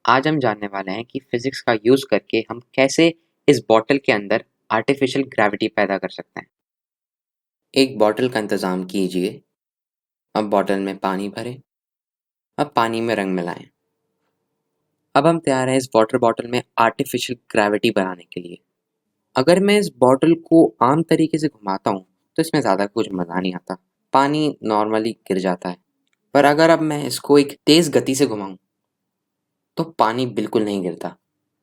आज हम जानने वाले हैं कि फिजिक्स का यूज करके हम कैसे इस बॉटल के अंदर आर्टिफिशियल ग्रेविटी पैदा कर सकते हैं। एक बॉटल का इंतजाम कीजिए। अब बॉटल में पानी भरें। अब पानी में रंग मिलाएं। अब हम तैयार हैं इस वाटर बॉटल में आर्टिफिशियल ग्रेविटी बनाने के लिए। अगर मैं इस बॉटल को आम तरीके से घुमाता हूँ तो इसमें ज़्यादा कुछ मज़ा नहीं आता, पानी नॉर्मली गिर जाता है। पर अगर अब मैं इसको एक तेज़ गति से घुमाऊँ तो पानी बिल्कुल नहीं गिरता।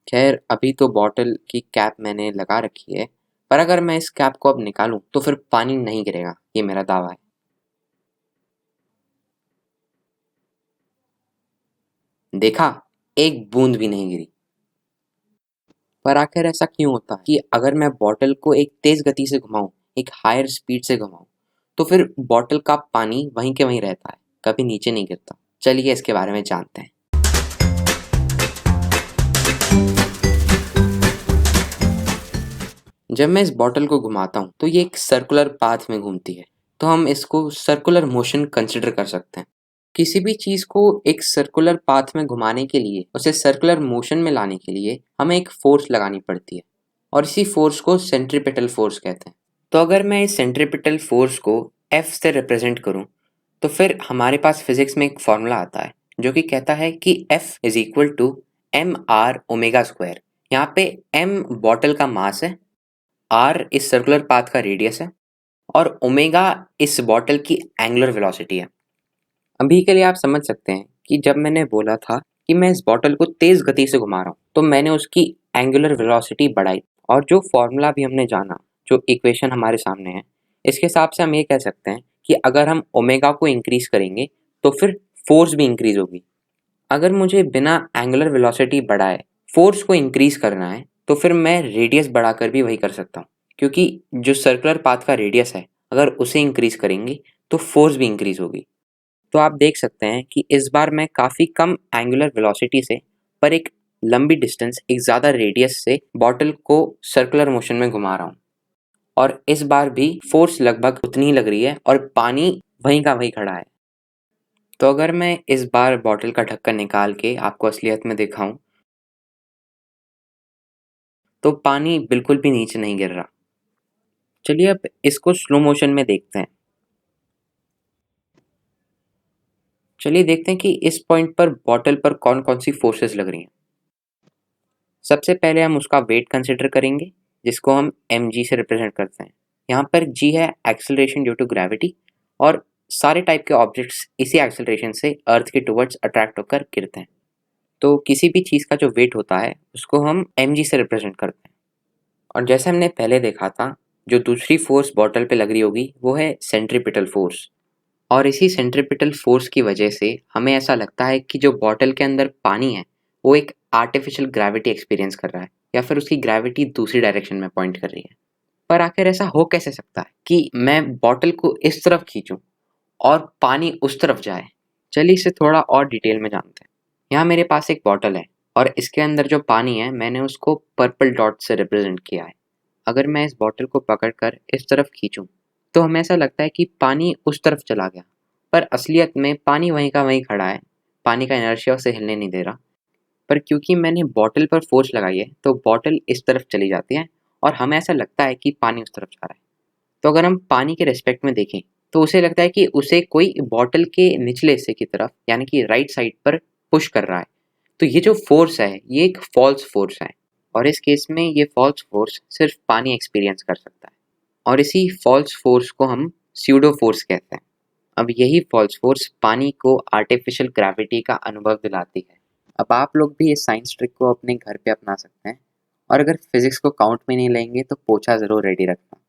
खैर, अभी तो बॉटल की कैप मैंने लगा रखी है, पर अगर मैं इस कैप को अब निकालूं तो फिर पानी नहीं गिरेगा, ये मेरा दावा है। देखा, एक बूंद भी नहीं गिरी। पर आखिर ऐसा क्यों होता है कि अगर मैं बॉटल को एक तेज गति से घुमाऊं, एक हायर स्पीड से घुमाऊं, तो फिर बॉटल का पानी वहीं के वहीं रहता है, कभी नीचे नहीं गिरता। चलिए इसके बारे में जानते हैं। जब मैं इस बॉटल को घुमाता हूँ तो ये एक सर्कुलर पाथ में घूमती है, तो हम इसको सर्कुलर मोशन कंसिडर कर सकते हैं। किसी भी चीज़ को एक सर्कुलर पाथ में घुमाने के लिए, उसे सर्कुलर मोशन में लाने के लिए हमें एक फोर्स लगानी पड़ती है, और इसी फोर्स को सेंट्रीपिटल फोर्स कहते हैं। तो अगर मैं इस सेंट्रीपिटल फोर्स को F से रिप्रेजेंट करूं, तो फिर हमारे पास फिजिक्स में एक फॉर्मूला आता है जो कि कहता है कि F is equal to M R omega square. यहाँ पे M बॉटल का मास है, R इस सर्कुलर पाथ का रेडियस है, और ओमेगा इस बॉटल की एंगुलर वेलोसिटी है। अभी के लिए आप समझ सकते हैं कि जब मैंने बोला था कि मैं इस बॉटल को तेज गति से घुमा रहा हूँ, तो मैंने उसकी एंगुलर वेलोसिटी बढ़ाई, और जो फॉर्मूला भी हमने जाना, जो इक्वेशन हमारे सामने है, इसके हिसाब से हम ये कह सकते हैं कि अगर हम ओमेगा को इंक्रीज करेंगे तो फिर फोर्स भी इंक्रीज होगी। अगर मुझे बिना एंगुलर वेलोसिटी बढ़ाए फोर्स को इंक्रीज करना है तो फिर मैं रेडियस बढ़ाकर भी वही कर सकता हूँ, क्योंकि जो सर्कुलर पाथ का रेडियस है, अगर उसे इंक्रीज करेंगे तो फोर्स भी इंक्रीज होगी। तो आप देख सकते हैं कि इस बार मैं काफ़ी कम एंगुलर वेलोसिटी से, पर एक लंबी डिस्टेंस, एक ज़्यादा रेडियस से बॉटल को सर्कुलर मोशन में घुमा रहा हूँ, और इस बार भी फोर्स लगभग उतनी ही लग रही है और पानी वहीं का वहीं खड़ा है। तो अगर मैं इस बार बॉटल का ढक्कन निकाल के आपको असलियत में दिखाऊं, तो पानी बिल्कुल भी नीचे नहीं गिर रहा। चलिए अब इसको स्लो मोशन में देखते हैं। चलिए देखते हैं कि इस पॉइंट पर बॉटल पर कौन कौन सी फोर्सेस लग रही हैं। सबसे पहले हम उसका वेट कंसिडर करेंगे, जिसको हम mg से रिप्रेजेंट करते हैं। यहाँ पर g है एक्सेलरेशन ड्यू टू ग्रेविटी, और सारे टाइप के ऑब्जेक्ट्स इसी एक्सेलरेशन से अर्थ के टुवर्ड्स अट्रैक्ट होकर गिरते हैं। तो किसी भी चीज़ का जो वेट होता है उसको हम mg से रिप्रेजेंट करते हैं। और जैसे हमने पहले देखा था, जो दूसरी फोर्स बॉटल पे लग रही होगी वो है सेंट्रीपिटल फोर्स, और इसी सेंट्रीपिटल फोर्स की वजह से हमें ऐसा लगता है कि जो बॉटल के अंदर पानी है वो एक आर्टिफिशियल ग्रेविटी एक्सपीरियंस कर रहा है, या फिर उसकी ग्रेविटी दूसरी डायरेक्शन में पॉइंट कर रही है। पर आखिर ऐसा हो कैसे सकता है कि मैं बॉटल को इस तरफ खींचूं और पानी उस तरफ जाए। चलिए इसे थोड़ा और डिटेल में जानते हैं। यहाँ मेरे पास एक बॉटल है, और इसके अंदर जो पानी है मैंने उसको पर्पल डॉट से रिप्रेजेंट किया है। अगर मैं इस बॉटल को पकड़कर इस तरफ खींचूं तो हमें ऐसा लगता है कि पानी उस तरफ चला गया, पर असलियत में पानी वहीं का वहीं खड़ा है। पानी का इनर्शिया उसे हिलने नहीं दे रहा। पर क्योंकि मैंने बॉटल पर फोर्स लगाई है तो बॉटल इस तरफ चली जाती है, और हमें ऐसा लगता है कि पानी उस तरफ जा रहा है। तो अगर हम पानी के रिस्पेक्ट में देखें तो उसे लगता है कि उसे कोई बॉटल के निचले हिस्से की तरफ, यानी कि राइट साइड पर पुश कर रहा है। तो ये जो फोर्स है ये एक फॉल्स फोर्स है, और इस केस में ये फॉल्स फोर्स सिर्फ पानी एक्सपीरियंस कर सकता है, और इसी फॉल्स फोर्स को हम स्यूडो फोर्स कहते हैं। अब यही फॉल्स फोर्स पानी को आर्टिफिशियल ग्रेविटी का अनुभव दिलाती है। अब आप लोग भी इस साइंस ट्रिक को अपने घर पे अपना सकते हैं, और अगर फिजिक्स को काउंट में नहीं लेंगे तो पोछा ज़रूर रेडी रखना।